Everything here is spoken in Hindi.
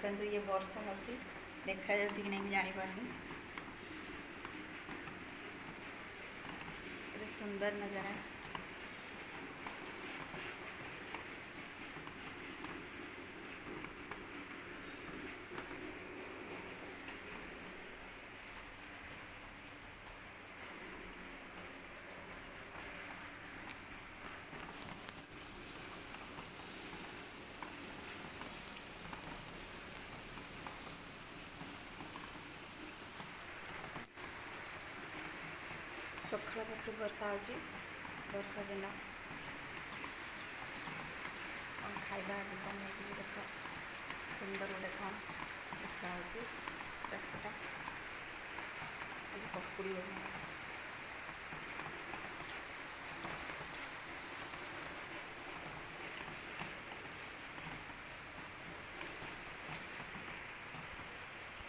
देखते ये वर्षा अच्छी देखा जाऊँ कि नहीं जापारनी सुंदर नज़ारा। सकाल पटू वर्षा हो वर्षा दिन खाଇବା आज कौन देख सुंदर गोटे कौन इच्छा हो चटपटा आज पकुड़ी बना